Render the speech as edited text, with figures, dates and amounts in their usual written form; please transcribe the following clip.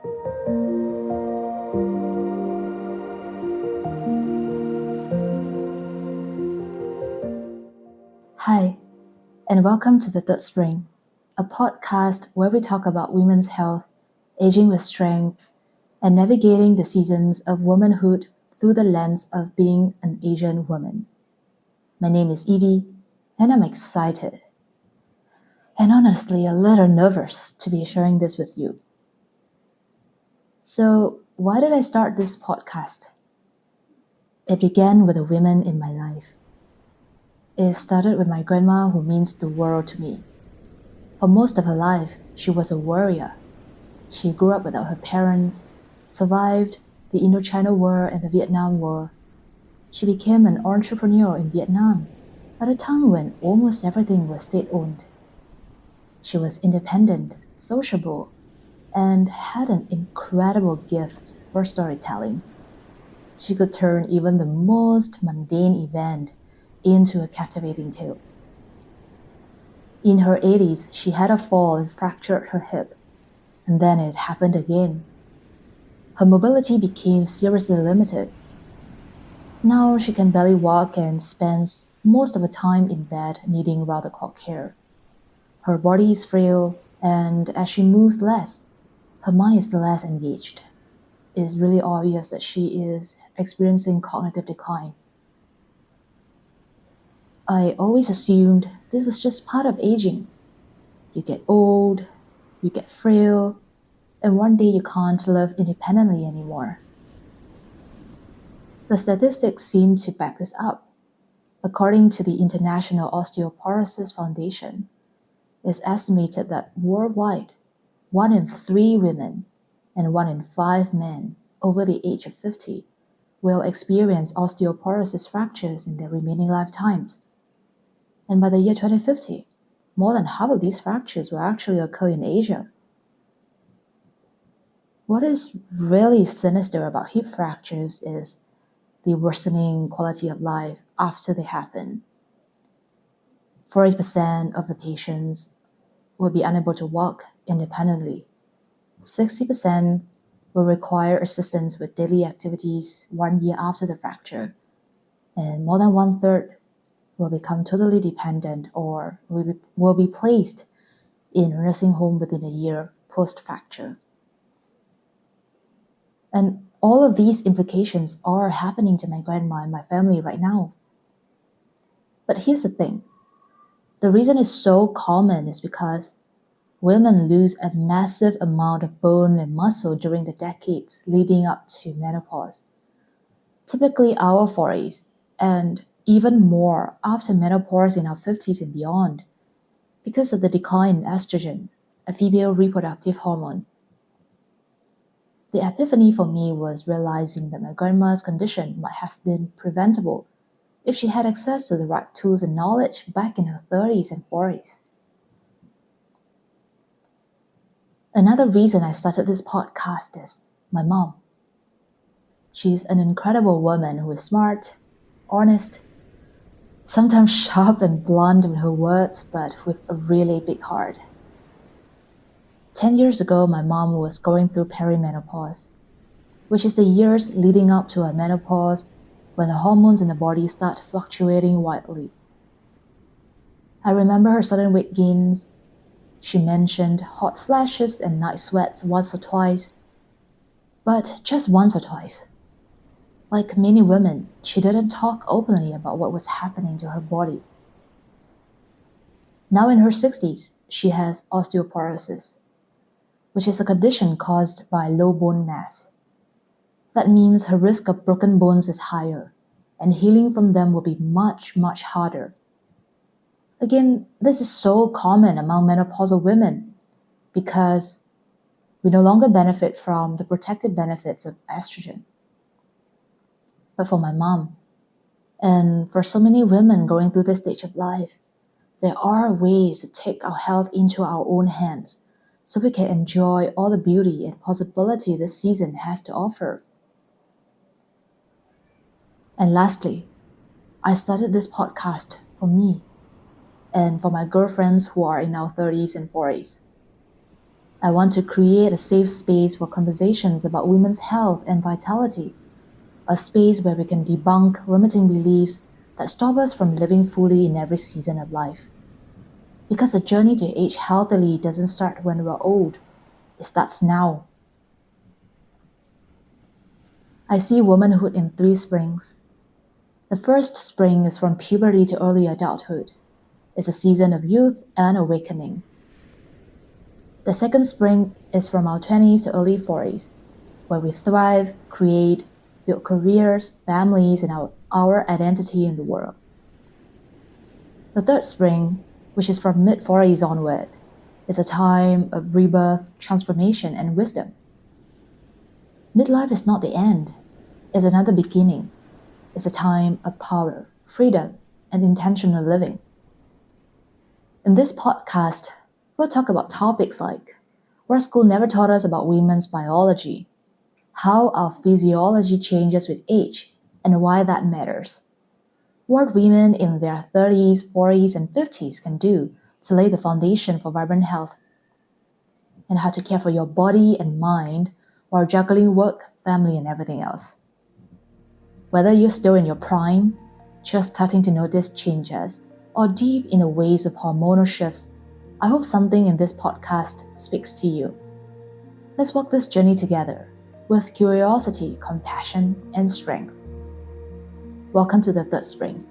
Hi, and welcome to The Third Spring, a podcast where we talk about women's health, aging with strength, and navigating the seasons of womanhood through the lens of being an Asian woman. My name is Evey, and I'm excited, and honestly a little nervous to be sharing this with you. So, why did I start this podcast? It began with the women in my life. It started with my grandma, who means the world to me. For most of her life, she was a warrior. She grew up without her parents, survived the Indochina War and the Vietnam War. She became an entrepreneur in Vietnam at a time when almost everything was state-owned. She was independent, sociable, and had an incredible gift for storytelling. She could turn even the most mundane event into a captivating tale. In her 80s, she had a fall and fractured her hip, and then it happened again. Her mobility became seriously limited. Now she can barely walk and spends most of her time in bed needing round-the-clock care. Her body is frail, and as she moves less, her mind is less engaged. It is really obvious that she is experiencing cognitive decline. I always assumed this was just part of aging. You get old, you get frail, and one day you can't live independently anymore. The statistics seem to back this up. According to the International Osteoporosis Foundation, it's estimated that worldwide, 1 in 3 women and 1 in 5 men over the age of 50 will experience osteoporosis fractures in their remaining lifetimes. And by the year 2050, more than half of these fractures will actually occur in Asia. What is really sinister about hip fractures is the worsening quality of life after they happen. 40% of the patients will be unable to walk independently. 60% will require assistance with daily activities 1 year after the fracture, and more than 1/3 will become totally dependent or will be placed in a nursing home within a year post-fracture. And all of these implications are happening to my grandma and my family right now. But here's the thing. The reason it's so common is because women lose a massive amount of bone and muscle during the decades leading up to menopause. Typically our 40s, and even more after menopause in our 50s and beyond, because of the decline in estrogen, a female reproductive hormone. The epiphany for me was realizing that my grandma's condition might have been preventable if she had access to the right tools and knowledge back in her 30s and 40s. Another reason I started this podcast is my mom. She's an incredible woman who is smart, honest, sometimes sharp and blunt with her words, but with a really big heart. 10 years ago, my mom was going through perimenopause, which is the years leading up to her menopause when the hormones in the body start fluctuating wildly. I remember her sudden weight gains. She mentioned hot flashes and night sweats once or twice, but just once or twice. Like many women, she didn't talk openly about what was happening to her body. Now in her 60s, she has osteoporosis, which is a condition caused by low bone mass. That means her risk of broken bones is higher, and healing from them will be much, much harder. Again, this is so common among menopausal women because we no longer benefit from the protective benefits of estrogen. But for my mom, and for so many women going through this stage of life, there are ways to take our health into our own hands so we can enjoy all the beauty and possibility this season has to offer. And lastly, I started this podcast for me and for my girlfriends who are in our 30s and 40s. I want to create a safe space for conversations about women's health and vitality, a space where we can debunk limiting beliefs that stop us from living fully in every season of life. Because the journey to age healthily doesn't start when we're old, it starts now. I see womanhood in 3 springs. The first spring is from puberty to early adulthood. It's a season of youth and awakening. The second spring is from our 20s to early 40s, where we thrive, create, build careers, families, and our identity in the world. The third spring, which is from mid-40s onward, is a time of rebirth, transformation, and wisdom. Midlife is not the end. It's another beginning. It's a time of power, freedom, and intentional living. In this podcast, we'll talk about topics like what school never taught us about women's biology, how our physiology changes with age, and why that matters, what women in their 30s, 40s, and 50s can do to lay the foundation for vibrant health, and how to care for your body and mind while juggling work, family, and everything else. Whether you're still in your prime, just starting to notice changes, or deep in the waves of hormonal shifts, I hope something in this podcast speaks to you. Let's walk this journey together with curiosity, compassion, and strength. Welcome to the third spring.